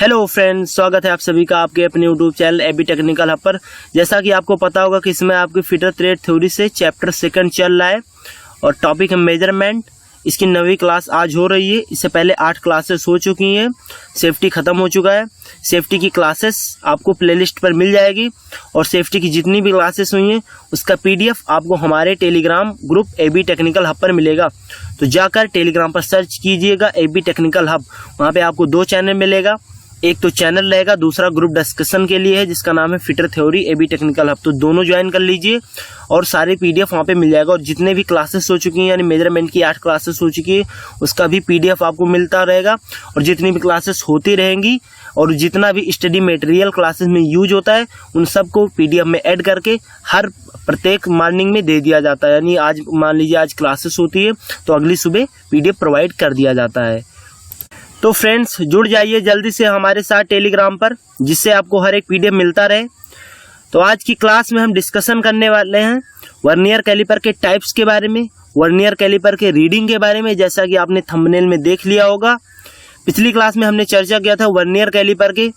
Hello friends, स्वागत है आप सभी का आपके अपने YouTube channel AB technical hub पर। जैसा कि आपको पता होगा कि इसमें आपकी फीडर थ्रेड थ्योरी से चैप्टर 2 चल रहा है और टॉपिक है मेजरमेंट। इसकी 9वीं क्लास आज हो रही है। इससे पहले 8 क्लासेस हो चुकी हैं। सेफ्टी ख़त्म हो चुका है। सेफ्टी की क्लासेस आपको प्लेलिस्ट पर मिल जाएगी और सेफ्टी की जितनी भी क्लासेस हुई हैं उसका PDF आपको हमारे Telegram group AB technical hub पर मिलेगा। तो जाकर टेलीग्राम पर सर्च कीजिएगा एबी टेक्निकल हब। वहाँ पे आपको 2 चैनल मिलेगा। एक तो चैनल रहेगा, दूसरा ग्रुप डिस्कशन के लिए है जिसका नाम है feeder theory AB technical hub. तो दोनों ज्वाइन कर लीजिए और सारे PDF वहाँ पे मिल जाएगा। और जितने भी क्लासेस हो चुकी हैं यानी मेजरमेंट की 8 क्लासेस हो चुकी है उसका भी PDF आपको मिलता रहेगा। और जितनी भी क्लासेस होती रहेंगी और जितना भी स्टडी मटेरियल क्लासेस में यूज होता है उन सबको PDF में ऐड करके हर प्रत्येक मॉर्निंग में दे दिया जाता है। यानी आज मान लीजिए आज क्लासेस होती है तो अगली सुबह PDF प्रोवाइड कर दिया जाता है। तो फ्रेंड्स जुड़ जाइए जल्दी से हमारे साथ टेलीग्राम पर, जिससे आपको हर एक PDF मिलता रहे। तो आज की क्लास में हम डिस्कशन करने वाले हैं वर्नियर कैलिपर के टाइप्स के बारे में, वर्नियर कैलिपर के रीडिंग के बारे में। जैसा कि आपने थंबनेल में देख लिया होगा, पिछली क्लास में हमने चर्चा किया था वर्नियर कैलिपर के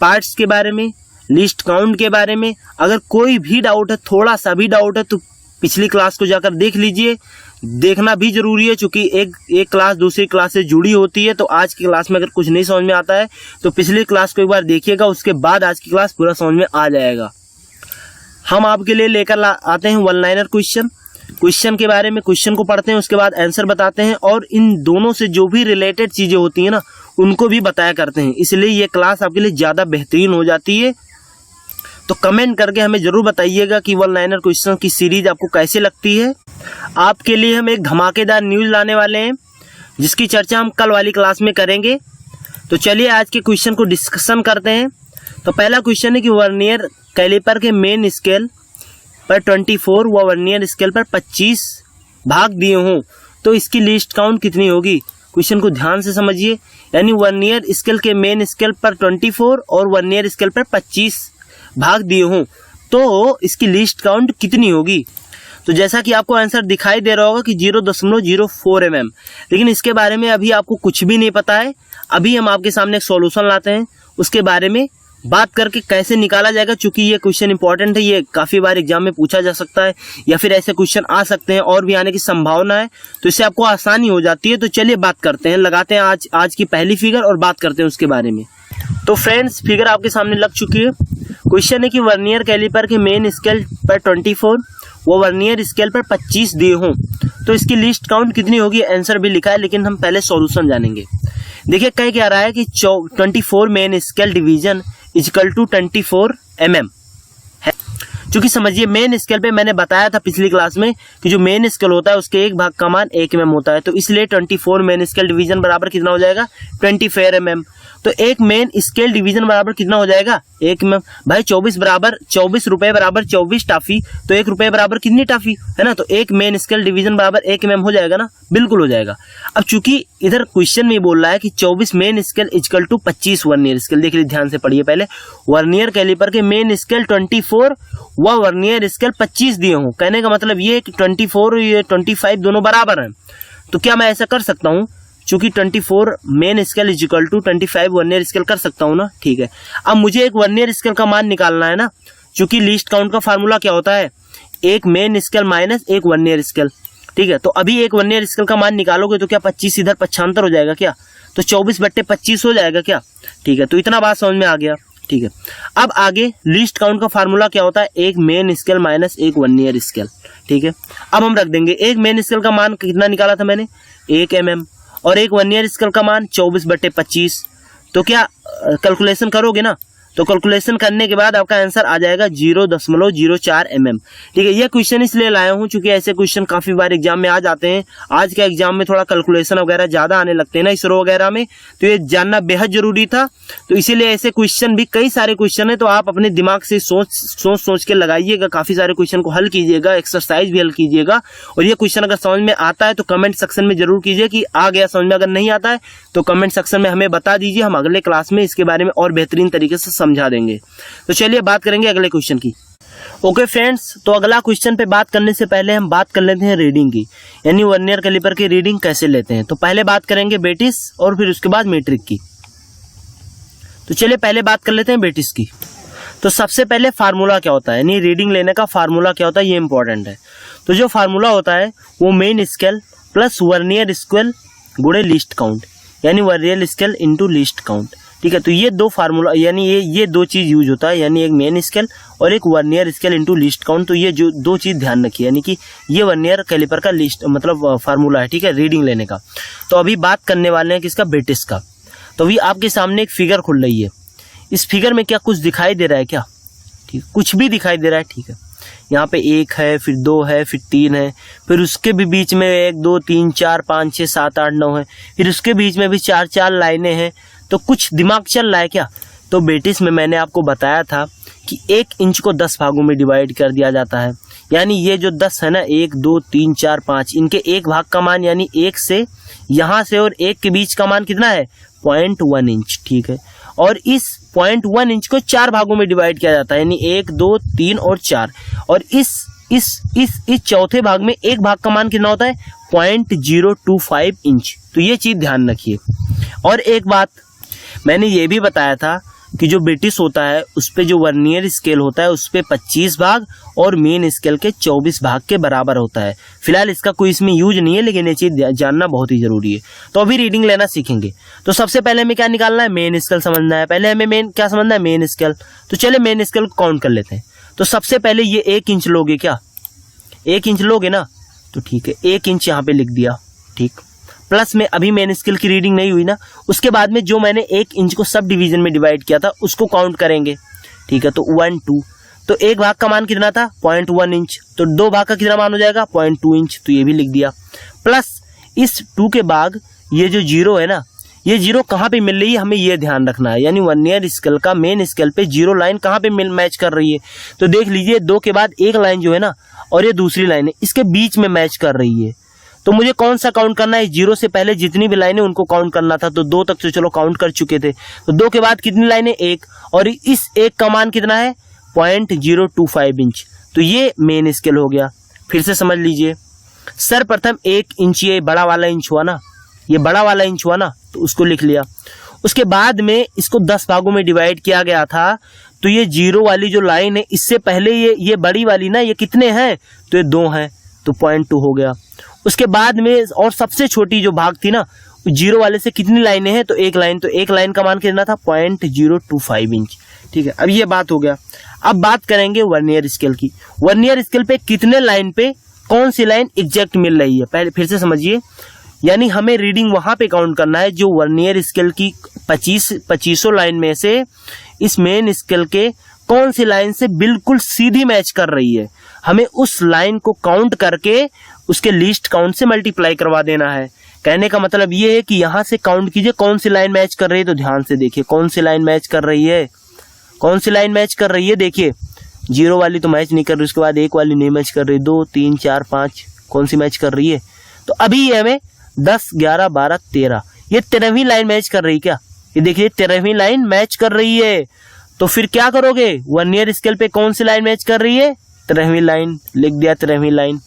पार्ट्स के बारे में, लिस्ट काउंट के बारे में। अगर कोई भी डाउट है, थोड़ा सा भी डाउट है, तो पिछली क्लास को जाकर देख लीजिए। देखना भी जरूरी है क्योंकि एक क्लास दूसरी क्लास से जुड़ी होती है। तो आज की क्लास में अगर कुछ नहीं समझ में आता है तो पिछली क्लास को एक बार देखिएगा, उसके बाद आज की क्लास पूरा समझ में आ जाएगा। हम आपके लिए लेकर आते हैं वन लाइनर क्वेश्चन के बारे में। क्वेश्चन को पढ़ते हैं, उसके बाद आंसर बताते हैं और इन दोनों से जो भी रिलेटेड चीजें होती है ना उनको भी बताया करते हैं। इसलिए ये क्लास आपके लिए ज्यादा बेहतरीन हो जाती है। तो कमेंट करके हमें जरूर बताइएगा कि वन लाइनर क्वेश्चन की सीरीज आपको कैसे लगती है। आपके लिए हम एक धमाकेदार न्यूज लाने वाले हैं जिसकी चर्चा हम कल वाली क्लास में करेंगे। तो चलिए आज के क्वेश्चन को डिस्कशन करते हैं। तो पहला क्वेश्चन है कि वर्नियर कैलिपर के मेन स्केल पर 24 व वर्नियर स्केल पर 25 भाग दिए हों तो इसकी लिस्ट काउंट कितनी होगी। क्वेश्चन को ध्यान से समझिए। यानी वर्नियर स्केल के मेन स्केल पर 24 और वर्नियर स्केल पर 25 भाग दिए हों तो इसकी लिस्ट काउंट कितनी होगी। तो जैसा कि आपको आंसर दिखाई दे रहा होगा कि 0.04 mm, लेकिन इसके बारे में अभी आपको कुछ भी नहीं पता है। अभी हम आपके सामने एक सॉल्यूशन लाते हैं, उसके बारे में बात करके कैसे निकाला जाएगा। चूंकि ये क्वेश्चन इंपॉर्टेंट है, ये काफी बार एग्जाम में पूछा जा सकता है या फिर ऐसे क्वेश्चन आ सकते हैं और भी आने की संभावना है, तो इससे आपको आसानी हो जाती है। तो चलिए बात करते हैं, लगाते हैं आज की पहली फिगर और बात करते हैं उसके बारे में। तो फ्रेंड्स फिगर आपके सामने लग चुकी है। क्वेश्चन है कि वर्नियर कैलिपर के मेन स्केल पर 24 वो वर्नियर स्केल पर 25 दिए हों तो इसकी लिस्ट काउंट कितनी होगी। आंसर भी लिखा है लेकिन हम पहले सॉल्यूशन जानेंगे। देखिए कह क्या रहा है कि 24 main scale division equal to 24 mm है। चूंकि समझिए मेन स्केल पे मैंने बताया था पिछली क्लास में कि जो मेन स्केल होता है उसके एक भाग का मान 1 mm होता है। तो इसलिए 24 मेन स्केल डिवीजन बराबर कितना हो जाएगा 24 mm। तो एक मेन स्केल डिवीजन बराबर कितना हो जाएगा 1 mm। भाई 24 रुपए बराबर 24 टाफी, तो 1 रुपए बराबर कितनी टाफी है ना। तो एक मेन स्केल डिवीजन बराबर 1 mm हो जाएगा ना, बिल्कुल हो जाएगा। अब चूंकि इधर क्वेश्चन में बोल रहा है कि 24 main scale equal to 25 vernier scale. देख लीजिए ध्यान से पढ़िए पहले। वर्नियर कैलिपर के मेन स्केल 24 व वर्नियर स्केल 25 दिए हों। कहने का मतलब ये कि 24 और 25 दोनों बराबर हैं। तो क्या मैं ऐसा कर सकता हूँ, चूंकि 24 main scale is equal to 25 vernier scale कर सकता हूँ ना। ठीक है, अब मुझे एक वर्नियर स्केल का मान निकालना है ना। चूंकि लिस्ट काउंट का फार्मूला क्या होता है, एक मेन स्केल माइनस एक वर्नियर स्केल। ठीक है, तो अभी एक वर्नियर स्केल का मान निकालोगे तो क्या 25 इधर 75 हो जाएगा क्या, तो 24/25 हो जाएगा क्या। ठीक है, तो इतना बात समझ में आ गया। ठीक है, अब आगे लिस्ट काउंट का फार्मूला क्या होता है, एक मेन स्केल माइनस एक वर्नियर स्केल। ठीक है, अब हम रख देंगे एक मेन स्केल का मान कितना निकाला था मैंने 1 mm और एक वर्नियर स्केल का मान 24/25। तो क्या कैलकुलेशन करोगे ना, तो कैलकुलेशन करने के बाद आपका आंसर आ जाएगा 0.04 mm। ठीक है, ये क्वेश्चन इसलिए लाया हूं क्योंकि ऐसे क्वेश्चन काफी बार एग्जाम में आ जाते हैं। आज के एग्जाम में थोड़ा कैलकुलेशन वगैरह ज्यादा आने लगते हैं ना इसरो वगैरह में, तो ये जानना बेहद जरूरी था। तो इसीलिए ऐसे क्वेश्चन भी कई सारे क्वेश्चन है, तो आप अपने दिमाग से सोच के लगाइएगा, काफी सारे क्वेश्चन को हल कीजिएगा, एक्सरसाइज भी हल कीजिएगा। और ये क्वेश्चन अगर समझ में आता है तो कमेंट सेक्शन में जरूर कीजिए कि आ गया समझ में। अगर नहीं आता है तो कमेंट सेक्शन में हमें बता दीजिए, हम अगले क्लास में इसके बारे में और बेहतरीन तरीके से समझा देंगे। तो चलिए बात करेंगे अगले क्वेश्चन की। ओके फ्रेंड्स, तो अगला क्वेश्चन पे बात करने से पहले हम बात कर लेते हैं रीडिंग की, यानी वर्नियर कैलिपर की रीडिंग कैसे लेते हैं। तो पहले बात करेंगे बेटिस और फिर उसके बाद मीट्रिक की। तो चलिए पहले बात कर लेते हैं बेटिस की। तो सबसे पहले फार्मूला क्या होता है, यानी रीडिंग लेने का फार्मूला क्या होता है, ये इंपॉर्टेंट है। तो जो फार्मूला होता है वो main scale plus vernier scale गुणे लीस्ट काउंट, यानी vernier scale into least count. ठीक है, तो ये दो फार्मूला, यानी ये दो चीज यूज होता है, यानी एक मेन स्केल और एक vernier scale into least count. तो ये जो दो चीज ध्यान रखिए, यानी कि ये वर्नियर कैलिपर का लिस्ट मतलब फार्मूला है। ठीक है, रीडिंग लेने का। तो अभी बात करने वाले हैं किसका, बेटिस का। तो अभी आपके सामने एक फिगर खुल रही है। इस फिगर में क्या कुछ दिखाई दे रहा है क्या, ठीक, कुछ भी दिखाई दे रहा है। ठीक है, यहाँ पे 1 है, फिर 2 है, फिर 3 है, फिर उसके भी बीच में 1 2 3 4 5 6 7 8 9 है, फिर उसके बीच में भी 4 लाइनें हैं। तो कुछ दिमाग चल रहा है क्या। तो बेटिस में मैंने आपको बताया था कि 1 इंच को 10 भागों में डिवाइड कर दिया जाता है, यानी ये जो 10 है ना, 1 2 3 4 5, इनके एक भाग का मान, यानी 1 से यहाँ से और 1 के बीच का मान कितना है, 0.1 इंच। ठीक है, और इस 0.1 इंच को 4 भागों में डिवाइड किया जाता है, यानी 1 2 3 और 4, और इस चौथे भाग में एक भाग का मान कितना होता है, 0.025 इंच। तो ये चीज ध्यान रखिए। और एक बात मैंने ये भी बताया था कि जो बेटिस होता है उस पे जो वर्नियर स्केल होता है उस पे 25 भाग और मेन स्केल के 24 भाग के बराबर होता है। फिलहाल इसका कोई इसमें यूज नहीं है, लेकिन ये चीज जानना बहुत ही जरूरी है। तो अभी रीडिंग लेना सीखेंगे। तो सबसे पहले हमें क्या निकालना है, मेन स्केल समझना है। पहले हमें मेन क्या समझना है, मेन स्केल। तो चले मेन स्केल को काउंट कर लेते हैं। तो सबसे पहले ये 1 इंच लोगे क्या, 1 इंच लोगे ना, तो ठीक है 1 इंच यहाँ पे लिख दिया। ठीक, प्लस में अभी मेन स्केल की रीडिंग नहीं हुई ना, उसके बाद में जो मैंने 1 इंच को सब डिवीजन में डिवाइड किया था उसको काउंट करेंगे। ठीक है, तो 1 2, तो एक भाग का मान कितना था, 0.1 इंच, तो 2 भाग का कितना मान हो जाएगा, 0.2 इंच। तो ये भी लिख दिया। प्लस इस 2 के बाद ये जो 0 है ना, ये 0 कहाँ पे मिल रही है, हमें ये ध्यान रखना है, यानी वर्नियर स्केल का मेन स्केल पे 0 लाइन कहाँ पे मैच कर रही है। तो देख लीजिए 2 के बाद एक लाइन जो है ना, और ये दूसरी लाइन है, इसके बीच में मैच कर रही है। तो मुझे कौन सा काउंट करना है, 0 से पहले जितनी भी लाइनें उनको काउंट करना था। तो 2 तक तो चलो काउंट कर चुके थे, तो 2 के बाद कितनी लाइनें, 1, और इस 1 का मान कितना है, 0.025 इंच। तो ये मेन स्केल हो गया। फिर से समझ लीजिए, सर्वप्रथम 1 इंच, ये बड़ा वाला इंच हुआ ना, ये बड़ा वाला इंच हुआ ना, तो उसको लिख लिया। उसके बाद में इसको 10 भागों में डिवाइड किया गया था। तो ये 0 वाली जो लाइन है, इससे पहले ये बड़ी वाली ना, ये कितने हैं, तो ये 2 हैं, तो 0.2 हो गया। उसके बाद में और सबसे छोटी जो भाग थी ना, 0 वाले से कितनी लाइनें हैं, तो 1 लाइन, तो 1 लाइन का मान कितना था, 0.025 इंच। ठीक है, अब ये बात हो गया। अब बात करेंगे वर्नियर स्केल की। वर्नियर स्केल पे कितने लाइन पे कौन सी लाइन एग्जैक्ट मिल रही है, पहले फिर से समझिए, यानी हमें रीडिंग वहां पे काउंट करना है जो वर्नियर स्केल की 2500 लाइन में से इस मेन स्केल के कौन सी लाइन से बिल्कुल सीधी मैच कर रही है। हमें उस लाइन को काउंट करके उसके लीस्ट काउंट से मल्टीप्लाई करवा देना है। कहने का मतलब ये है कि यहां से काउंट कीजिए कौन सी लाइन मैच कर रही है। तो ध्यान से देखिए कौन सी लाइन मैच कर रही है, कौन सी लाइन मैच कर रही है। देखिए 0 वाली तो मैच नहीं कर रही, उसके बाद 1 वाली नहीं मैच कर रही, 2 3 4 5 कौन सी मैच कर रही है। तो अभी ये हमें 10 11 12 13, ये 13वीं लाइन मैच कर रही है क्या, ये देखिए 13वीं लाइन मैच कर रही है। तो फिर क्या करोगे, वर्नियर स्केल पे कौन सी लाइन मैच कर रही है, 13वीं लाइन, लिख दिया 13वीं लाइन।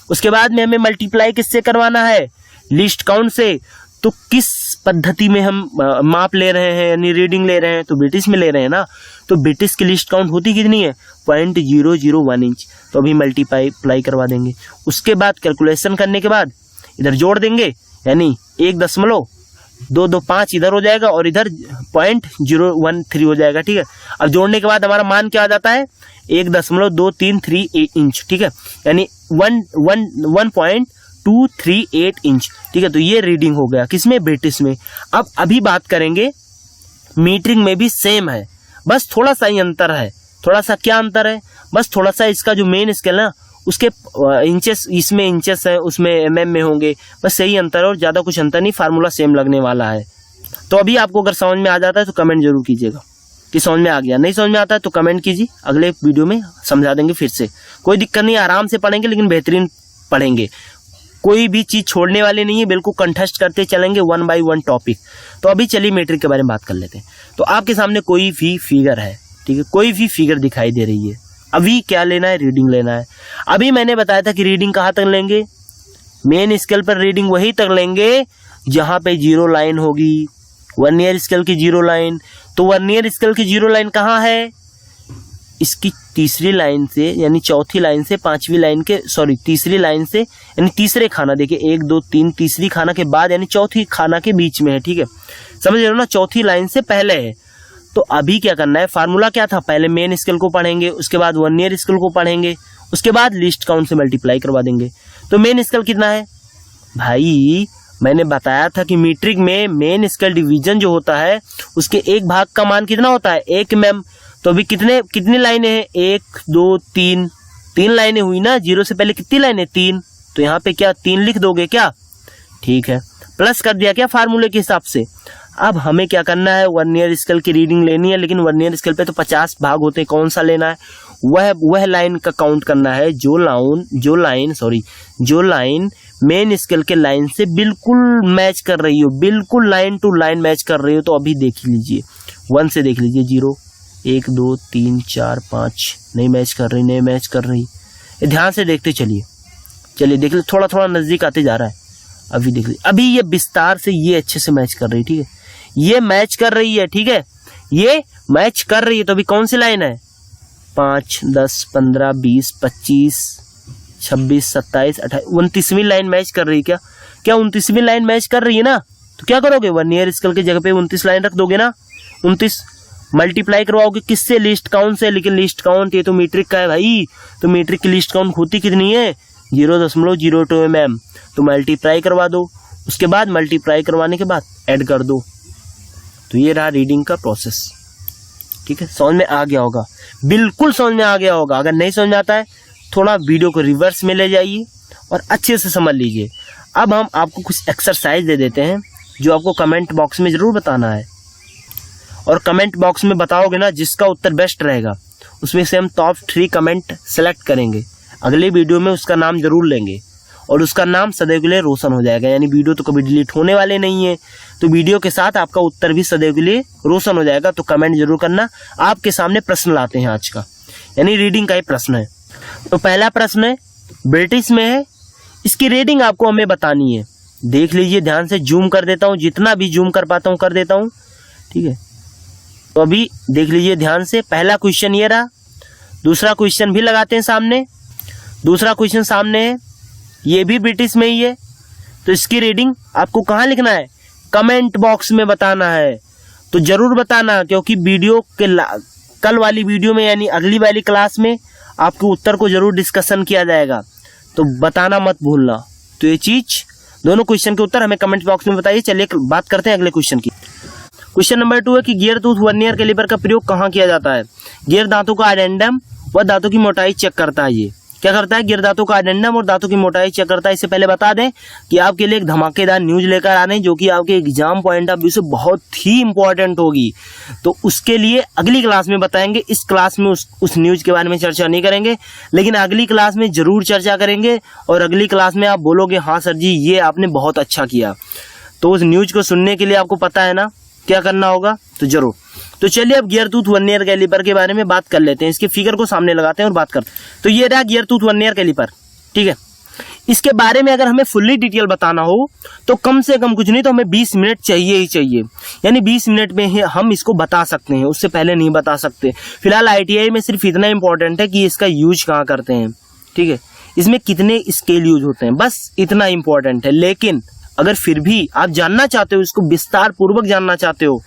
उसके बाद में हमें मल्टीप्लाई किससे करवाना है, लीस्ट काउंट से। तो किस पद्धति में हम माप ले रहे हैं, यानी रीडिंग ले रहे हैं, तो बेटिस में ले रहे हैं ना। तो बेटिस की लीस्ट काउंट होती कितनी है, 0.001 इंच। तो अभी मल्टीप्लाई करवा देंगे। उसके बाद कैलकुलेशन करने के बाद इधर जोड़ देंगे, यानी 1.225 इधर हो जाएगा और इधर 0.013 हो जाएगा। ठीक है, अब जोड़ने के बाद हमारा मान क्या आ जाता है, 1.2338 इंच। ठीक है, यानी 1.238 इंच। ठीक है, तो ये रीडिंग हो गया किसमें, बेटिस में। अब अभी बात करेंगे मीटरिंग में भी सेम है, बस थोड़ा सा ही अंतर है। थोड़ा सा क्या अंतर है, बस थोड़ा सा इसका जो मेन स्केल ना उसके इंचेस, इसमें इंचेस है उसमें mm में होंगे, बस यही अंतर है और ज्यादा कुछ अंतर नहीं, फार्मूला सेम लगने वाला है। तो अभी आपको अगर समझ में आ जाता है तो कमेंट जरूर कीजिएगा कि समझ में आ गया। नहीं समझ में आता है तो कमेंट कीजिए, अगले वीडियो में समझा देंगे फिर से। कोई दिक्कत नहीं, आराम से पढ़ेंगे लेकिन बेहतरीन पढ़ेंगे, कोई भी चीज छोड़ने वाले नहीं है, बिल्कुल कंठस्थ करते चलेंगे 1 बाय 1 टॉपिक। तो अभी चलिए मीट्रिक के बारे में बात कर लेते हैं। तो आपके सामने कोई भी फिगर है, ठीक है, कोई भी फिगर दिखाई दे रही है। अभी क्या लेना है, रीडिंग लेना है। अभी मैंने बताया था कि रीडिंग कहाँ तक लेंगे, मेन स्केल पर रीडिंग वही तक लेंगे जहां पे 0 लाइन होगी, वर्नियर स्केल की 0 लाइन। तो वर्नियर स्केल की जीरो लाइन कहाँ है? इसकी तीसरी लाइन से यानी चौथी लाइन से पांचवी लाइन के तीसरी लाइन से यानी तीसरे खाना, देखिए 1 2 3 तीसरी खाना के बाद यानी चौथी खाना के बीच में है। ठीक है, समझ रहे हो ना, चौथी लाइन से पहले है। तो अभी क्या करना है, फार्मूला क्या था, पहले मेन स्केल को पढ़ेंगे, उसके बाद वर्नियर स्केल को पढ़ेंगे, उसके बाद लीस्ट काउंट से मल्टीप्लाई करवा देंगे। तो मेन स्केल कितना है भाई, मैंने बताया था कि मीट्रिक में मेन स्केल डिवीजन जो होता है उसके एक भाग का मान कितना होता है, 1 mm। तो अभी कितनी लाइनें हैं, 1 2 3 लाइनें हुई ना, जीरो से पहले कितनी लाइनें, 3। तो यहाँ पे क्या 3 लिख दोगे क्या? ठीक है, प्लस कर दिया क्या फार्मूले के हिसाब से। अब हमें क्या करना है, वर्नियर स्केल की रीडिंग लेनी है, लेकिन वर्नियर स्केल पे तो 50 भाग होते हैं, कौन सा लेना है, वह लाइन का काउंट करना है जो लाइन मेन स्केल के लाइन से बिल्कुल मैच कर रही हो, बिल्कुल लाइन टू लाइन मैच कर रही हो। तो अभी देख लीजिए 1 से देख लीजिए, 0 1 2 3 4 5 नहीं मैच कर रही। ये ध्यान से देखते चलिए देख लीजिए, थोड़ा थोड़ा नजदीक आते जा रहा है। अभी देख लीजिए, अभी ये विस्तार से ये अच्छे से मैच कर रही है। ठीक है, ये मैच कर रही है। ठीक है, ये मैच कर रही है। तो अभी कौन सी लाइन है, 5 10 15 20 25 26 27 28 29वीं लाइन मैच कर रही है। क्या 29वीं लाइन मैच कर रही है ना? तो क्या करोगे, वर्नियर स्केल की जगह पे 29 लाइन रख दोगे ना, 29 मल्टीप्लाई करवाओगे किससे, लीस्ट काउंट से। लेकिन लीस्ट काउंट ये तो मीट्रिक का है भाई, तो मीट्रिक की लीस्ट काउंट होती कितनी है, 0.02 mm। तो मल्टीप्लाई करवा दो, उसके बाद मल्टीप्लाई करवाने के बाद ऐड कर दो। तो ये रहा रीडिंग का प्रोसेस। ठीक है, समझ में आ गया होगा, बिल्कुल समझ में आ गया होगा। अगर नहीं समझ में आता है थोड़ा वीडियो को रिवर्स में ले जाइए और अच्छे से समझ लीजिए। अब हम आपको कुछ एक्सरसाइज दे देते हैं जो आपको कमेंट बॉक्स में जरूर बताना है, और कमेंट बॉक्स में बताओगे ना जिसका उत्तर बेस्ट रहेगा, उसमें से हम टॉप 3 कमेंट सेलेक्ट करेंगे, अगले वीडियो में उसका नाम जरूर लेंगे और उसका नाम सदैव के लिए रोशन हो जाएगा। यानी वीडियो तो कभी डिलीट होने वाले नहीं है, तो वीडियो के साथ आपका उत्तर भी सदैव के लिए रोशन हो जाएगा। तो कमेंट जरूर करना। आपके सामने प्रश्न लाते हैं आज का, यानी रीडिंग का ही प्रश्न है। तो पहला प्रश्न है, ब्रिटिश में है, इसकी रीडिंग आपको हमें बतानी है। देख लीजिए ध्यान से, जूम कर देता हूँ, जितना भी जूम कर पाता हूँ कर देता हूँ। ठीक है, तो अभी देख लीजिए ध्यान से, पहला क्वेश्चन ये रहा। दूसरा क्वेश्चन भी लगाते हैं सामने, दूसरा क्वेश्चन सामने है, ये भी ब्रिटिश में ही है। तो इसकी रीडिंग आपको कहाँ लिखना है, कमेंट बॉक्स में बताना है। तो जरूर बताना, क्योंकि वीडियो के कल वाली वीडियो में यानी अगली वाली क्लास में आपके उत्तर को जरूर डिस्कशन किया जाएगा, तो बताना मत भूलना। तो ये चीज, दोनों क्वेश्चन के उत्तर हमें कमेंट बॉक्स में बताइए। चलिए बात करते हैं अगले क्वेश्चन की। क्वेश्चन नंबर 2 है कि गियर टूथ वर्नियर कैलिपर का प्रयोग कहाँ किया जाता है। गियर दांतों का एडेंडम व दांतों की मोटाई चेक करता है। ये क्या करता है, गियर दांतों का एडेंडम और दांतों की मोटाई चेक करता है। इससे पहले बता दें कि आपके लिए एक धमाकेदार न्यूज लेकर आ रहे हैं, जो कि आपके एग्जाम पॉइंट ऑफ व्यू से बहुत ही इंपॉर्टेंट होगी। तो उसके लिए अगली क्लास में बताएंगे, इस क्लास में उस न्यूज के बारे में चर्चा नहीं करेंगे, लेकिन अगली क्लास में जरूर चर्चा करेंगे। और अगली क्लास में आप बोलोगे हाँ सर जी ये आपने बहुत अच्छा किया। तो उस न्यूज को सुनने के लिए आपको पता है ना क्या करना होगा, तो जरूर। तो चलिए अब गियर टूथ वर्नियर कैलिपर के बारे में बात कर लेते हैं। इसके फिगर को सामने लगाते हैं और बात करते हैं। तो ये रहा गियर टूथ वर्नियर कैलिपर। ठीक है, इसके बारे में अगर हमें फुल्ली डिटेल बताना हो तो कम से कम कुछ नहीं तो हमें 20 मिनट चाहिए ही चाहिए। यानी 20 मिनट में ही हम इसको बता सकते हैं, उससे पहले नहीं बता सकते। फिलहाल ITI में सिर्फ इतना इंपॉर्टेंट है कि इसका यूज कहाँ करते हैं। ठीक है, इसमें कितने स्केल यूज होते हैं, बस इतना इंपॉर्टेंट है। लेकिन अगर फिर भी आप जानना चाहते हो, इसको विस्तार पूर्वक जानना चाहते हो,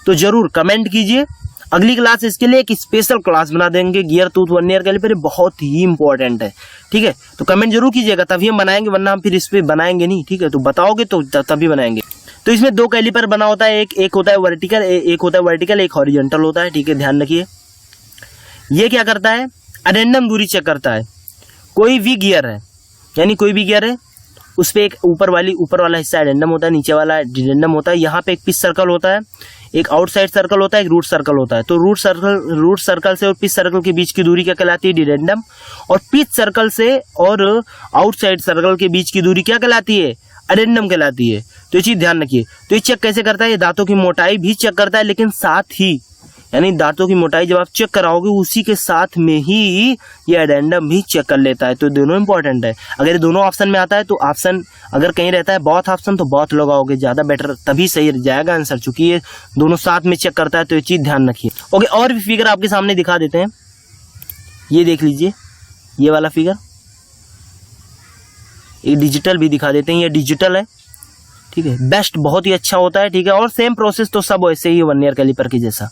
तो जरूर कमेंट कीजिए। अगली क्लास इसके लिए एक स्पेशल क्लास बना देंगे। गियर टूथ वर्नियर कैलिपर बहुत ही इंपॉर्टेंट है। ठीक है, तो कमेंट जरूर कीजिएगा, तभी हम बनाएंगे, वरना हम फिर इस पे बनाएंगे नहीं। ठीक है, तो बताओगे तो तभी बनाएंगे। तो इसमें 2 कैलिपर बना होता है, एक होता है वर्टिकल, एक हॉरिजॉन्टल होता है। ठीक है, ध्यान रखिए। ये क्या करता है, एडेंडम दूरी चेक करता है। कोई भी गियर है, यानी कोई भी गियर है, उस पे एक ऊपर वाला हिस्सा एडेंडम होता है, नीचे वाला डिडेंडम होता है। यहाँ पे एक पिच सर्कल होता है, एक आउटसाइड सर्कल होता है, एक रूट सर्कल होता है। तो रूट सर्कल से और पिच सर्कल के बीच की दूरी क्या कहलाती है, डिडेंडम। और पिच सर्कल से और आउटसाइड सर्कल के बीच की दूरी क्या कहलाती है, एडेंडम कहलाती है। तो ये चीज ध्यान रखिए। तो ये चेक कैसे करता है, ये दांतों की मोटाई भी चेक करता है, लेकिन साथ ही यानी दांतों की मोटाई जब आप चेक कराओगे उसी के साथ में ही ये एडेंडम भी चेक कर लेता है। तो दोनों इंपॉर्टेंट है। अगर ये दोनों ऑप्शन में आता है तो ऑप्शन, अगर कहीं रहता है बोथ ऑप्शन तो बोथ लगाओगे, ज्यादा बेटर, तभी सही जाएगा आंसर। चूंकि ये दोनों साथ में चेक करता है तो ये चीज ध्यान रखिए। ओके, और भी फिगर आपके सामने दिखा देते हैं। ये देख लीजिए, ये वाला फिगर, ये डिजिटल भी दिखा देते हैं। ये डिजिटल है, ठीक है, बेस्ट, बहुत ही अच्छा होता है, ठीक है। और सेम प्रोसेस तो सब वैसे ही वर्नियर कैलिपर के जैसा।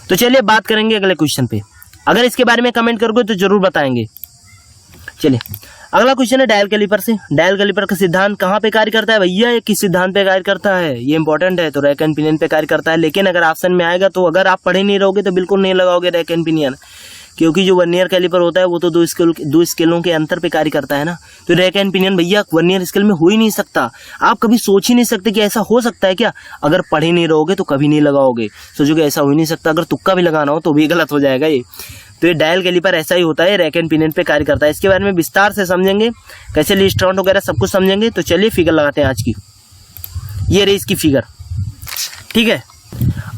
तो चलिए बात करेंगे अगले क्वेश्चन पे। अगर इसके बारे में कमेंट करोगे तो जरूर बताएंगे। चलिए अगला क्वेश्चन है डायल कैलिपर से। डायल कैलिपर का सिद्धांत कहाँ पे कार्य करता है भैया? ये किस सिद्धांत पे कार्य करता है? ये इंपॉर्टेंट है। तो रैक एंड पिनियन पे कार्य करता है। लेकिन अगर ऑप्शन में आएगा तो अगर आप पढ़े नहीं रहोगे तो बिल्कुल नहीं लगाओगे रैक एंड पिनियन, क्योंकि जो वर्नियर कैलिपर होता है वो तो दो स्केलों के अंतर पे कार्य करता है ना। तो रैक एंड पिनियन भैया वर्नियर स्केल में हो ही नहीं सकता। आप कभी सोच ही नहीं सकते कि ऐसा हो सकता है क्या। अगर पढ़े नहीं रहोगे तो कभी नहीं लगाओगे, सोचोगे ऐसा हो ही नहीं सकता। अगर तुक्का भी लगाना हो तो भी गलत हो जाएगा ये। तो ये डायल कैलिपर ऐसा ही होता है, रैक एंड पिनियन पे कार्य करता है। इसके बारे में विस्तार से समझेंगे, कैसे लिस्ट काउंट वगैरह सब कुछ समझेंगे। तो चलिए फिगर लगाते हैं आज की। ये रही इसकी फिगर, ठीक है।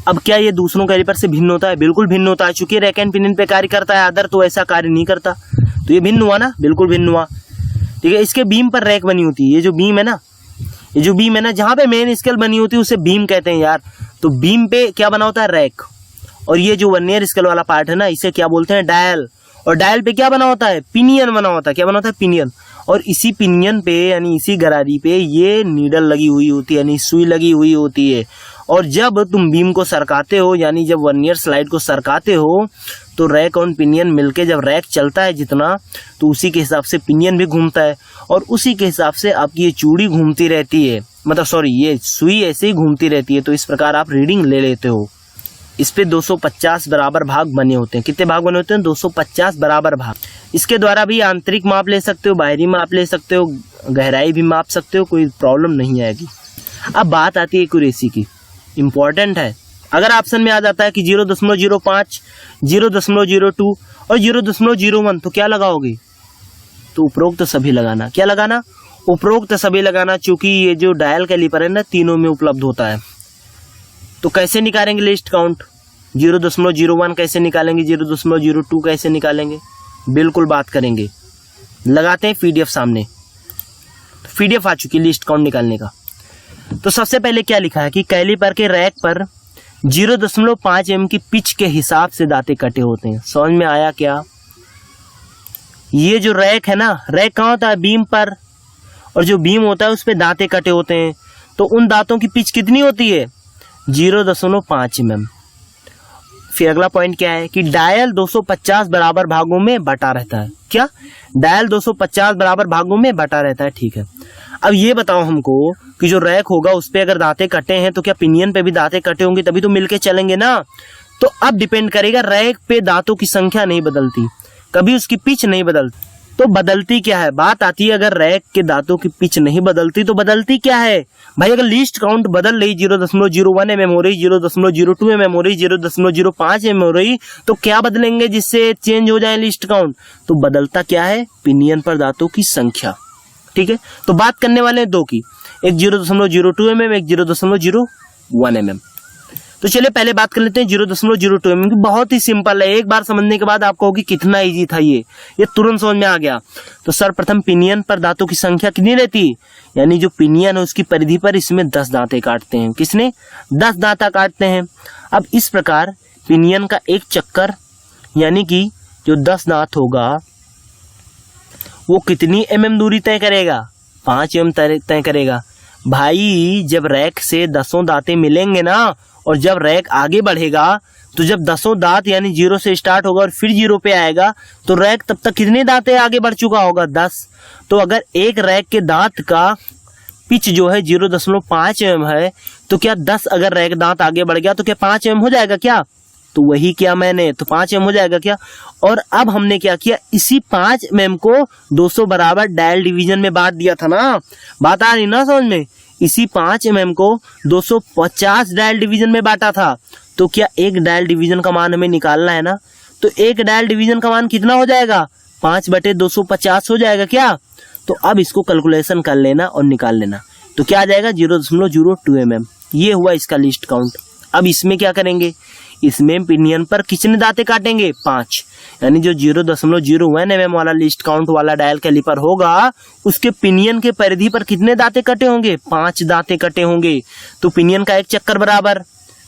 अब क्या ये दूसरों कैलिपर से भिन्न होता है? बिल्कुल भिन्न होता है। चूंकि रैक एंड पिनियन पे कार्य करता है, अदर तो ऐसा कार्य नहीं करता। तो ये भिन्न हुआ ना, बिल्कुल भिन्न हुआ, ठीक है। इसके बीम पर रैक बनी होती है। ये जो बीम है ना, ये जो बीम है ना, जहां पे मेन स्केल बनी होती है उसे बीम कहते हैं यार। तो बीम पे क्या बना होता है? रैक। और ये जो वर्नियर स्केल वाला पार्ट है ना, इसे क्या बोलते हैं? डायल। और डायल पे क्या बना होता है? पिनियन बना होता है। क्या बना होता है? पिनियन। और इसी पिनियन पे यानी इसी गरारी पे ये नीडल लगी हुई होती है, यानी सुई लगी हुई होती है। और जब तुम बीम को सरकाते हो, यानी जब वर्नियर स्लाइड को सरकाते हो, तो रैक और पिनियन मिलके जब रैक चलता है जितना, तो उसी के हिसाब से पिनियन भी घूमता है। और उसी के हिसाब से आपकी ये चूड़ी घूमती रहती है, मतलब सॉरी ये सुई ऐसे ही घूमती रहती है। तो इस प्रकार आप रीडिंग ले लेते हो। इस पे 250 बराबर भाग बने होते हैं। कितने भाग बने होते हैं? 250 बराबर भाग। इसके द्वारा भी आंतरिक माप ले सकते हो, बाहरी माप ले सकते हो, गहराई भी माप सकते हो, कोई प्रॉब्लम नहीं आएगी। अब बात आती है एक्यूरेसी की, इंपॉर्टेंट है। अगर ऑप्शन में आ जाता है कि 0.05, 0.02 और 0.01, तो क्या लगाओगे? तो उपरोक्त सभी लगाना। क्या लगाना? उपरोक्त सभी लगाना। चूंकि ये जो डायल कैलिपर है ना, तीनों में उपलब्ध होता है। तो कैसे निकालेंगे लिस्ट काउंट? 0.01 कैसे निकालेंगे? 0.02 कैसे निकालेंगे? बिल्कुल बात करेंगे। लगाते हैं पीडीएफ सामने। पीडीएफ आ चुकी लिस्ट काउंट निकालने का। तो सबसे पहले क्या लिखा है कि कैलिपर के रैक पर 0.5 mm की पिच के हिसाब से दांते कटे होते हैं। समझ में आया क्या? ये जो रैक है ना, रैक कहाँ होता है? बीम पर। और जो बीम होता है उस पे दांते कटे होते हैं। तो उन दांतों की पिच कितनी होती है? 0.5 mm। फिर अगला पॉइंट क्या है कि डायल 250 बराबर भागों में बटा रहता है। क्या? डायल 250 बराबर भागों में बटा रहता है, ठीक है। अब ये बताओ हमको कि जो रैक होगा उस पे अगर दांते कटे हैं तो क्या पिनियन पे भी दांते कटे होंगे? तभी तो मिलके चलेंगे ना। तो अब डिपेंड करेगा, रैक पे दांतों की संख्या नहीं बदलती, कभी उसकी पिच नहीं बदलती। तो बदलती क्या है? बात आती है अगर रैक के दांतों की पिच नहीं बदलती तो बदलती क्या है भाई? अगर लिस्ट काउंट बदल रही, 0.01 mm हो रही, 0.02 mm हो रही, 0.05 mm हो रही, तो क्या बदलेंगे जिससे चेंज हो जाए लिस्ट काउंट? तो बदलता क्या है? पिनियन पर दांतों की संख्या, ठीक है। तो बात करने वाले हैं दो की, एक 0.02 mm, एक 0.01 mm। तो चलिए पहले बात कर लेते हैं 0.02 mm की। बहुत ही सिंपल है, एक बार समझने के बाद आपको होगी कितना इजी था ये तुरंत समझ में आ गया। तो सर्वप्रथम पिनियन पर दांतों की संख्या कितनी रहती है? यानी जो पिनियन है उसकी परिधि पर इसमें 10 दांते काटते हैं। किसने? 10 दांता काटते हैं। अब इस प्रकार पिनियन का एक चक्कर यानी कि जो 10 दांत होगा वो कितनी mm दूरी तय करेगा? 5 mm तय करेगा। भाई जब रैक से 10 दांते मिलेंगे ना, और जब रैक आगे बढ़ेगा तो जब 10 दांत यानी 0 से स्टार्ट होगा और फिर 0 पे आएगा, तो रैक तब तक कितने दांते आगे बढ़ चुका होगा? 10। तो अगर एक रैक के दांत का पिच जो है 0.5 mm है, तो क्या 10 अगर रैक दांत आगे बढ़ गया तो क्या 5 mm हो जाएगा क्या? तो वही किया मैंने, तो 5 mm हो जाएगा क्या? और अब हमने क्या किया, इसी 5 mm को 200 बराबर डायल डिवीजन में बांट दिया था ना। बात आ रही ना समझ में? इसी 5 mm को 250 डायल डिवीजन में बांटा था। तो क्या एक डायल डिवीजन का मान हमें निकालना है ना, तो एक डायल डिवीजन का मान कितना हो जाएगा? 5/250 हो जाएगा क्या? तो अब इसको कैलकुलेशन कर लेना और निकाल लेना। तो क्या आ जाएगा? 0.02 mm। ये हुआ इसका लिस्ट काउंट। अब इसमें क्या करेंगे, इसमें पिनियन पर कितने दांते काटेंगे? 5। यानी जो 0.01 mm वाला लीस्ट काउंट वाला डायल कैलिपर होगा उसके पिनियन के परिधि पर कितने दांते कटे होंगे? 5 दांते कटे होंगे। तो पिनियन का एक चक्कर बराबर,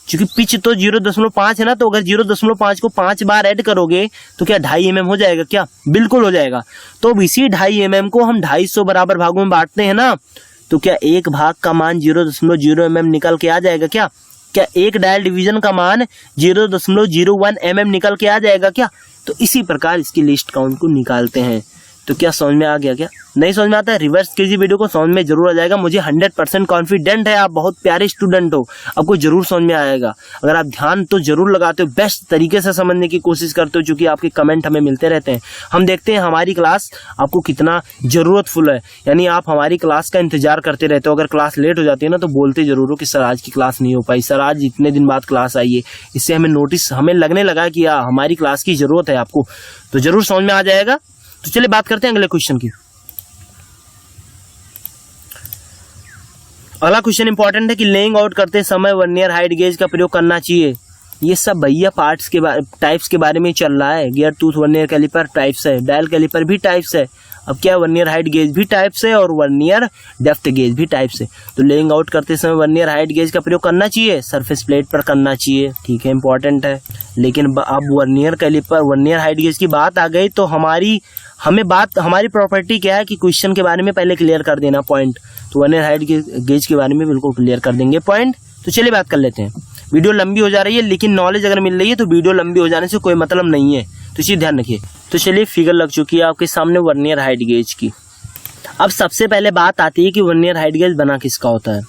क्योंकि पिच तो 0.5 है ना, तो अगर 0.5 को 5 बार ऐड करोगे तो क्या 2.5 mm हो जाएगा? क्या बिल्कुल हो जाएगा। तो अब इसी 2.5 mm को हम 250 बराबर भागों में बांटते हैं ना, तो क्या एक भाग का मान 0.0 mm निकल के आ जाएगा? क्या एक डायल डिवीजन का मान 0.01 mm निकल के आ जाएगा? क्या तो इसी प्रकार इसकी लिस्ट काउंट को निकालते हैं। तो क्या समझ में आ गया? क्या नहीं समझ में आता है रिवर्स कीजिए वीडियो को, समझ में जरूर आ जाएगा। मुझे 100% कॉन्फिडेंट है, आप बहुत प्यारे स्टूडेंट हो, आपको जरूर समझ में आएगा अगर आप ध्यान तो जरूर लगाते हो, बेस्ट तरीके से समझने की कोशिश करते हो, क्योंकि आपके कमेंट हमें मिलते रहते हैं। हम देखते हैं हमारी क्लास आपको कितना जरूरतफुल है, यानी आप हमारी क्लास का इंतजार करते रहते हो। अगर क्लास लेट हो जाती है ना तो बोलते जरूर हो कि सर आज की क्लास नहीं हो पाई, सर आज इतने दिन बाद क्लास आई है। इससे हमें लगने लगा कि हमारी क्लास की जरूरत है आपको, तो जरूर समझ में आ जाएगा। तो चलिए बात करते हैं अगले क्वेश्चन की। अगला क्वेश्चन इंपॉर्टेंट है कि लेइंग आउट करते समय वर्नियर हाइट गेज का प्रयोग करना चाहिए। ये सब भैया पार्ट्स के टाइप्स के बारे में चल रहा है। Gear tooth vernier calliper types है, डायल कैलिपर भी टाइप्स है, अब क्या वर्नियर हाइट गेज भी टाइप्स है और वर्नियर डेप्थ गेज भी टाइप्स है। तो लेइंग आउट करते समय वर्नियर हाइट गेज का प्रयोग करना चाहिए, सरफेस प्लेट पर करना चाहिए, ठीक है, इंपॉर्टेंट है। लेकिन अब vernier calliper vernier height gauge की बात आ गई तो हमारी प्रॉपर्टी क्या है कि क्वेश्चन के बारे में पहले क्लियर कर देना पॉइंट। तो वर्नियर हाइट गेज के बारे में बिल्कुल क्लियर कर देंगे पॉइंट। तो चलिए बात कर लेते हैं। वीडियो लंबी हो जा रही है, लेकिन नॉलेज अगर मिल रही है तो वीडियो लंबी हो जाने से कोई मतलब नहीं है, तो इसे ध्यान रखिए। तो चलिए फिगर लग चुकी है आपके सामने वर्नियर हाइट गेज की। अब सबसे पहले बात आती है कि वर्नियर हाइट गेज बना किसका होता है,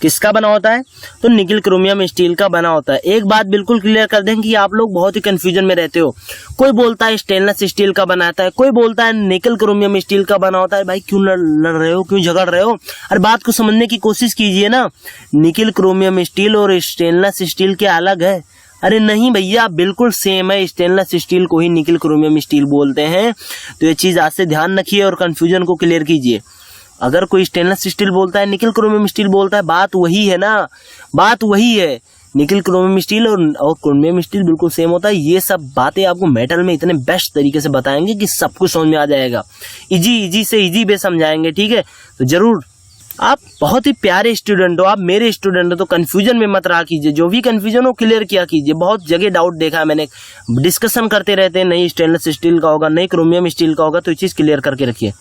किसका बना होता है? तो निकल क्रोमियम स्टील का बना होता है। एक बात बिल्कुल क्लियर कर दें कि आप लोग बहुत ही कंफ्यूजन में रहते हो। कोई बोलता है स्टेनलेस स्टील का बनाता है, कोई बोलता है निकल क्रोमियम स्टील का बना होता है। भाई क्यों लड़ रहे हो, क्यों झगड़ रहे हो? अरे बात को समझने की कोशिश कीजिए ना। निकल क्रोमियम स्टील और स्टेनलेस स्टील क्या अलग है? अरे नहीं भैया, बिल्कुल सेम है। स्टेनलेस स्टील को ही निकल क्रोमियम स्टील बोलते हैं। तो ये चीज आज से ध्यान रखिए और कंफ्यूजन को क्लियर कीजिए। अगर कोई स्टेनलेस स्टील बोलता है, निकल क्रोमियम स्टील बोलता है, बात वही है ना, बात वही है। निकल क्रोमियम स्टील और क्रोमियम स्टील बिल्कुल सेम होता है। ये सब बातें आपको मेटल में इतने बेस्ट तरीके से बताएंगे कि सब कुछ समझ में आ जाएगा। इजी से इजी वे समझाएंगे, ठीक है। तो जरूर आप बहुत ही प्यारे स्टूडेंट हो, आप मेरे स्टूडेंट हो, तो कंफ्यूजन में मत रहा कीजिए। जो भी कंफ्यूजन हो क्लियर किया कीजिए। बहुत जगह डाउट देखा है मैंने, डिस्कशन करते रहते हैं, नहीं स्टेनलेस स्टील का होगा, नहीं क्रोमियम स्टील का होगा। तो ये चीज क्लियर करके रखिए।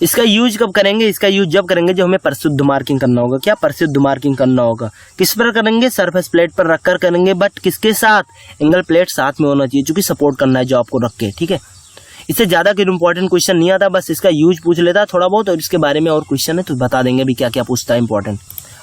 इसका यूज कब करेंगे? इसका यूज जब करेंगे जब हमें परिशुद्ध मार्किंग करना होगा। क्या परिशुद्ध मार्किंग करना होगा? किस पर करेंगे? सरफेस प्लेट पर रखकर करेंगे, बट किसके साथ? एंगल प्लेट साथ में होना चाहिए, क्योंकि सपोर्ट करना है जो आपको रख के, ठीक है। इससे ज्यादा कोई इंपॉर्टेंट क्वेश्चन नहीं आता, बस इसका यूज पूछ लेता है थोड़ा बहुत, और इसके बारे में और क्वेश्चन है तो बता देंगे भी क्या क्या पूछता है इंपॉर्टेंट।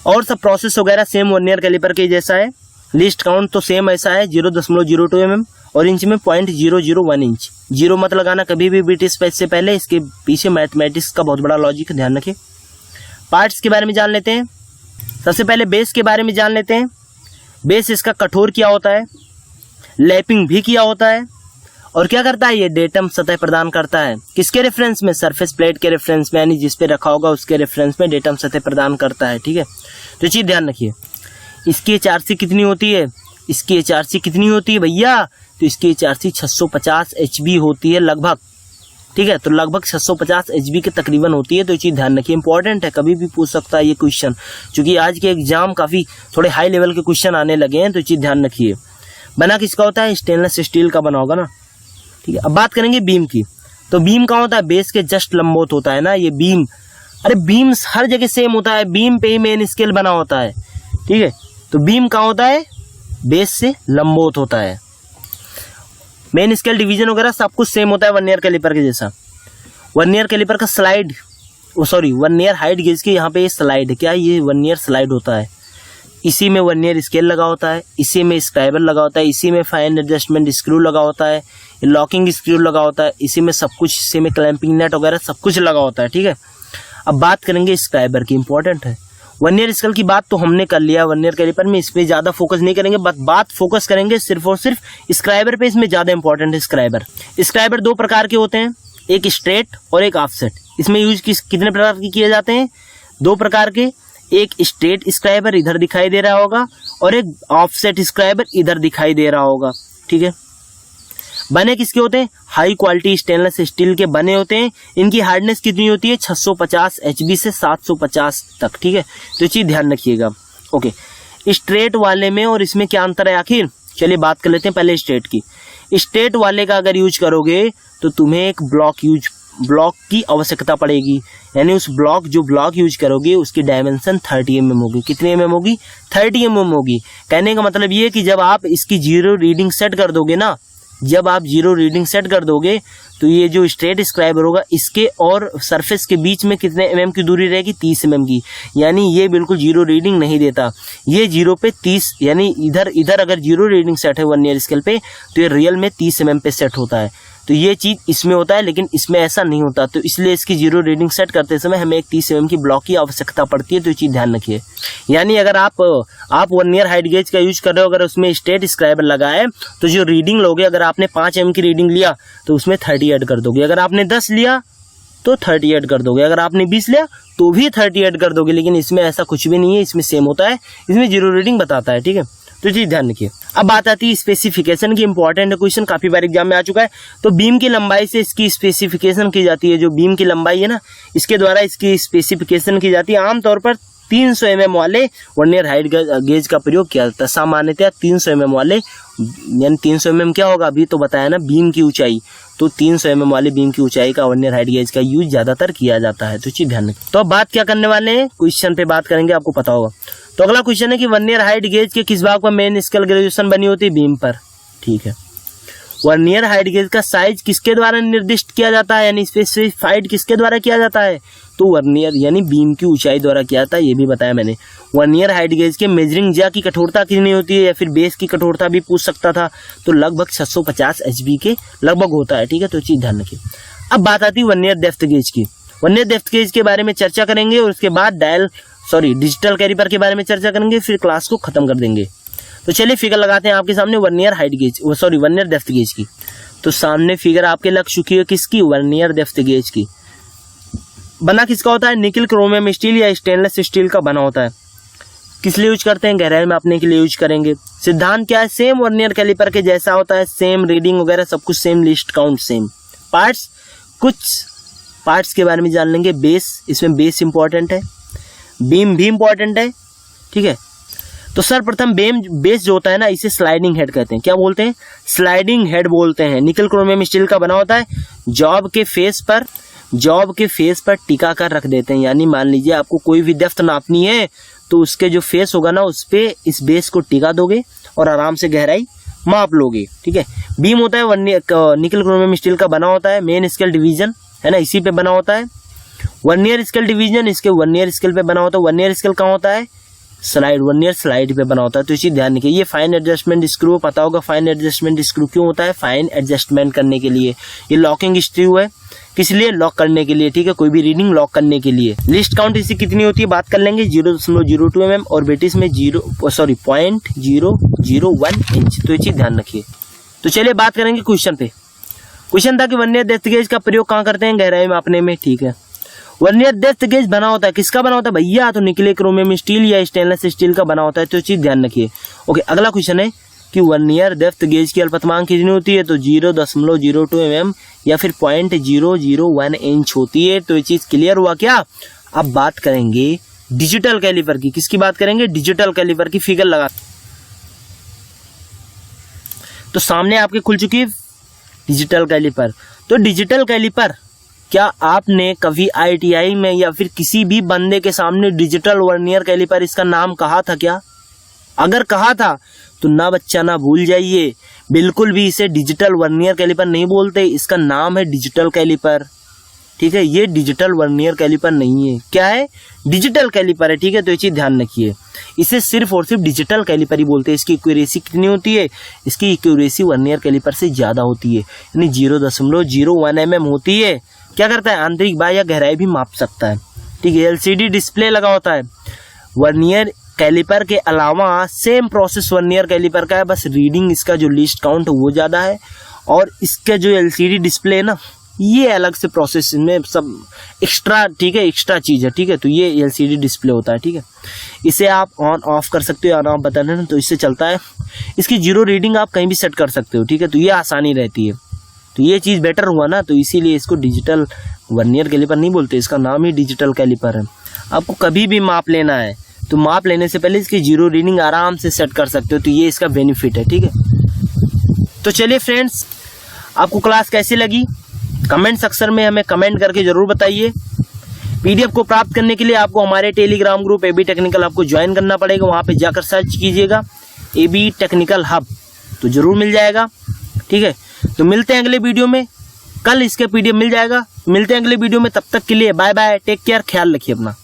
और सब प्रोसेस वगैरह सेम वर्नियर कैलिपर के जैसा है। लिस्ट काउंट तो सेम ऐसा है 0.02 mm और इंच में 0.001 इंच। जीरो मत लगाना कभी भी बीट स्पेस से पहले, इसके पीछे मैथमेटिक्स का बहुत बड़ा लॉजिक है, ध्यान रखिए। पार्ट्स के बारे में जान लेते हैं। सबसे पहले बेस के बारे में जान लेते हैं। बेस इसका कठोर किया होता है, लैपिंग भी किया होता है, और क्या करता है? ये डेटम सतह प्रदान करता है। किसके रेफरेंस में? सरफेस प्लेट के रेफरेंस में, यानी जिस पे रखा होगा उसके रेफरेंस में डेटम सतह प्रदान करता है, ठीक है। तो चीज ध्यान रखिए। इसकी HRC कितनी होती है? इसकी HRC कितनी होती है भैया? तो इसकी HRC 650 HB होती है लगभग, ठीक है। तो लगभग 650 HB के तकरीबन होती है। तो ये चीज ध्यान रखिए, इंपॉर्टेंट है, कभी भी पूछ सकता है ये क्वेश्चन, क्योंकि आज के एग्जाम काफी थोड़े हाई लेवल के क्वेश्चन आने लगे हैं। तो ये चीज ध्यान रखिए। बना किसका होता है? स्टेनलेस स्टील का बना होगा ना, ठीक है। अब बात करेंगे बीम की। तो बीम कहाँ होता है? बेस के जस्ट लंबवत होता है ना ये बीम। अरे बीम हर जगह सेम होता है, बीम पे ही मेन स्केल बना होता है, ठीक है। तो बीम कहाँ होता है? बेस से लंबवत होता है। मेन स्केल डिवीजन वगैरह सब कुछ सेम होता है वर्नियर कैलिपर के जैसा। वर्नियर कैलिपर का स्लाइड, वर्नियर हाइट गेज की यहाँ पे ये स्लाइड है। क्या ये वर्नियर स्लाइड होता है? इसी में वर्नियर स्केल लगा होता है, इसी में स्क्राइबर लगा होता है, इसी में फाइन एडजस्टमेंट स्क्रू लगा होता है, लॉकिंग स्क्रू लगा होता है, इसी में सब कुछ, इसी में क्लैंपिंग नेट वगैरह सब कुछ लगा होता है, ठीक है। अब बात करेंगे स्क्राइबर की, इंपॉर्टेंट है। वर्नियर स्केल की बात तो हमने कर लिया वर्नियर कैलिपर में, इस पे ज्यादा फोकस नहीं करेंगे, बात फोकस करेंगे सिर्फ और सिर्फ स्क्राइबर पे। इसमें ज्यादा इंपॉर्टेंट है स्क्राइबर। स्क्राइबर दो प्रकार के होते हैं, एक स्ट्रेट और एक ऑफसेट। इसमें यूज कितने प्रकार के किए जाते हैं? दो प्रकार के, एक स्ट्रेट स्क्राइबर इधर दिखाई दे रहा होगा और एक ऑफसेट स्क्राइबर इधर दिखाई दे रहा होगा। ठीक है, बने किसके होते हैं? हाई क्वालिटी स्टेनलेस स्टील के बने होते हैं। इनकी हार्डनेस कितनी होती है? 650 HB से 750 तक। ठीक है, तो ये चीज ध्यान रखिएगा। ओके, स्ट्रेट वाले में और इसमें क्या अंतर है आखिर? चलिए बात कर लेते हैं पहले स्ट्रेट की। स्ट्रेट वाले का अगर यूज करोगे तो तुम्हें एक ब्लॉक की आवश्यकता पड़ेगी, यानी उस जो ब्लॉक यूज करोगे उसकी डायमेंशन 30 mm होगी। कितनी mm होगी? 30 mm होगी। कहने का मतलब ये है कि जब आप इसकी जीरो रीडिंग सेट कर दोगे ना, जब आप जीरो रीडिंग सेट कर दोगे तो ये जो स्ट्रेट स्क्राइबर होगा इसके और सरफेस के बीच में कितने mm की दूरी रहेगी? 30 mm की। यानी ये बिल्कुल जीरो रीडिंग नहीं देता, ये 0 पे 30, यानी इधर अगर जीरो रीडिंग सेट है वर्नियर स्केल पे तो ये रियल में 30 mm पे सेट होता है। तो ये चीज इसमें होता है, लेकिन इसमें ऐसा नहीं होता। तो इसलिए इसकी जीरो रीडिंग सेट करते समय हमें एक 30 mm की ब्लॉक की आवश्यकता पड़ती है। तो ये चीज ध्यान रखिए। यानी अगर आप वर्नियर हाइट गेज का यूज कर रहे हो, अगर उसमें स्ट्रेट स्क्राइबर लगा है तो जो रीडिंग लोगे, अगर आपने 5 mm की रीडिंग लिया तो उसमें 30 ऐड कर दोगे, अगर आपने 10 लिया तो 30 ऐड कर दोगे, अगर आपने 20 लिया तो भी 30 ऐड कर दोगे। लेकिन इसमें ऐसा कुछ भी नहीं है, इसमें सेम होता है, इसमें जीरो रीडिंग बताता है। ठीक है, तो चीज ध्यान रखिए। अब बात आती है स्पेसिफिकेशन की। इंपॉर्टेंट क्वेश्चन काफी बार एग्जाम में आ चुका है। तो बीम की लंबाई से इसकी स्पेसिफिकेशन की जाती है। जो बीम की लंबाई है ना, इसके द्वारा इसकी स्पेसिफिकेशन की जाती है। आमतौर पर 300 mm वाले वर्नियर हाइट गेज का प्रयोग किया जाता है। सामान्यतः 300 mm वाले, यानी 300 mm क्या होगा अभी तो बताया ना, बीम की ऊंचाई। तो 300 mm वाले बीम की ऊंचाई का वर्नियर हाइट गेज का यूज ज्यादातर किया जाता है। तो चीज ध्यान रखें। तो अब बात क्या करने वाले हैं? क्वेश्चन पे बात करेंगे, आपको पता होगा। तो अगला क्वेश्चन है कि वर्नियर हाइट गेज के किस भाग पर मेन स्केल ग्रेजुएशन बनी होती है? बीम पर। ठीक है, वर्नियर हाइट गेज का साइज किसके द्वारा निर्दिष्ट किया जाता है, यानी स्पेसिफाइड किसके द्वारा किया जाता है? तो वर्नियर यानी बीम की ऊंचाई द्वारा किया जाता है, ये भी बताया मैंने। वर्नियर हाइट गेज के मेजरिंग जा की कठोरता कितनी होती है, या फिर बेस की कठोरता भी पूछ सकता था। तो लगभग 650 HB के लगभग होता है। ठीक है, तो चीज ध्यान रखिए। अब बात आती है वर्नियर डेप्थ गेज की। वर्नियर डेप्थ गेज के बारे में चर्चा करेंगे और उसके बाद डिजिटल कैलिपर के बारे में चर्चा करेंगे, फिर क्लास को खत्म कर देंगे। तो चलिए फिगर लगाते हैं आपके सामने vernier height gauge vernier depth gauge की। तो सामने फिगर आपके लग चुकी है किसकी? वर्नियर डेप्थ गेज की। बना किसका होता है? निकल क्रोमियम स्टील या स्टेनलेस स्टील का बना होता है। किस लिए यूज करते हैं? गहराई मापने के लिए यूज करेंगे। सिद्धांत क्या है? सेम वर्नियर कैलिपर के जैसा होता है, सेम रीडिंग वगैरह सब कुछ same, list count same. Parts, कुछ पार्ट्स के बारे में जान लेंगे। बेस, इसमें बेस इंपॉर्टेंट है, बीम भी इंपॉर्टेंट है। ठीक है, तो सर्वप्रथम बेस जो होता है ना, इसे स्लाइडिंग हेड कहते हैं। क्या बोलते हैं? स्लाइडिंग हेड बोलते हैं। निकल क्रोमियम स्टील का बना होता है। जॉब के फेस पर टिका कर रख देते हैं। यानी मान लीजिए आपको कोई भी डेप्थ नापनी है तो उसके जो फेस होगा ना, उस पे इस बेस को टिका दोगे और आराम से गहराई माप लोगे। ठीक है, बीम होता है निकल क्रोमियम स्टील का बना होता है। मेन स्केल डिवीजन है ना, इसी पे बना होता है। वर्नियर स्केल डिवीजन इसके वर्नियर स्केल पे बना होता है। वर्नियर स्केल कहाँ होता है? वर्नियर स्लाइड पे बना होता है। तो इसी ध्यान रखिए। ये फाइन एडजस्टमेंट स्क्रू पता होगा। फाइन एडजस्टमेंट स्क्रू क्यों होता है? फाइन एडजस्टमेंट करने के लिए। ये लॉकिंग स्क्रू है, किस लिए? लॉक करने के लिए। ठीक है, कोई भी रीडिंग लॉक करने के लिए। लिस्ट काउंट इसकी कितनी होती है बात कर लेंगे। 0.02 mm और बेटिस में 0.001 इंच। तो ये चीज ध्यान रखिए। तो चलिए बात करेंगे क्वेश्चन पे। क्वेश्चन था कि वर्नियर डेप्थ गेज का प्रयोग कहाँ करते हैं? गहराई मापने में। ठीक है, वर्नियर डेप्थ गेज बना होता है, किसका बना होता है भैया? तो निकले क्रोमियम स्टील या स्टेनलेस स्टील का बना होता है। तो चीज ध्यान रखिए। ओके, अगला क्वेश्चन है कि वर्नियर डेप्थ गेज की अल्पतमांक कितनी होती है? तो 0.02 mm या फिर 0.001 इंच होती है। तो ये चीज क्लियर हुआ क्या? अब बात करेंगे डिजिटल कैलिपर की। किसकी बात करेंगे? डिजिटल कैलिपर की। फिगर लगा, तो सामने आपके खुल चुकी है डिजिटल कैलिपर। तो डिजिटल कैलिपर, क्या आपने कभी ITI में या फिर किसी भी बंदे के सामने डिजिटल वर्नियर कैलिपर इसका नाम कहा था क्या? अगर कहा था तो ना बच्चा ना भूल जाइए, बिल्कुल भी इसे डिजिटल वर्नियर कैलिपर नहीं बोलते, इसका नाम है डिजिटल कैलिपर। ठीक है, ये डिजिटल वर्नियर कैलिपर नहीं है। क्या है? डिजिटल कैलिपर है। ठीक है, तो ये चीज ध्यान रखिए। इसे सिर्फ और सिर्फ डिजिटल कैलिपर ही बोलते हैं। इसकी एक्यूरेसी कितनी होती है? इसकी एक्यूरेसी वर्नियर कैलिपर से ज्यादा होती है, यानी 0.01 mm होती है। क्या करता है? आंतरिक बाह्य या गहराई भी माप सकता है। ठीक है, LCD डिस्प्ले लगा होता है। वर्नियर कैलिपर के अलावा सेम प्रोसेस वर्नियर कैलिपर का है, बस रीडिंग इसका जो लिस्ट काउंट वो ज्यादा है। और इसका जो LCD डिस्प्ले है ना, ये अलग से प्रोसेस में सब एक्स्ट्रा, ठीक है, एक्स्ट्रा चीज़ है, ठीक है। तो ये एलसीडी डिस्प्ले होता है, ठीक है। इसे आप ऑन ऑफ कर सकते हो, ऑन ऑफ बटन है ना, तो इससे चलता है। इसकी जीरो रीडिंग आप कहीं भी सेट कर सकते हो, ठीक है। तो ये आसानी रहती है, तो ये चीज़ बेटर हुआ ना, तो इसीलिए इसको डिजिटल वर्नियर कैलिपर नहीं बोलते, इसका नाम ही डिजिटल कैलिपर है। आपको कभी भी माप लेना है तो माप लेने से पहले इसकी जीरो रीडिंग आराम से सेट कर सकते हो, तो ये इसका बेनिफिट है, ठीक है। तो चलिए फ्रेंड्स, आपको क्लास कैसी लगी कमेंट सेक्शन में हमें कमेंट करके जरूर बताइए। पीडीएफ को प्राप्त करने के लिए आपको हमारे Telegram group AB technical hub को ज्वाइन करना पड़ेगा। वहाँ पे जाकर सर्च कीजिएगा एबी टेक्निकल हब, तो जरूर मिल जाएगा, ठीक है। तो मिलते हैं अगले वीडियो में, कल इसके पीडीएफ मिल जाएगा। मिलते हैं अगले वीडियो में, तब तक के लिए बाय बाय, टेक केयर, ख्याल रखिए अपना।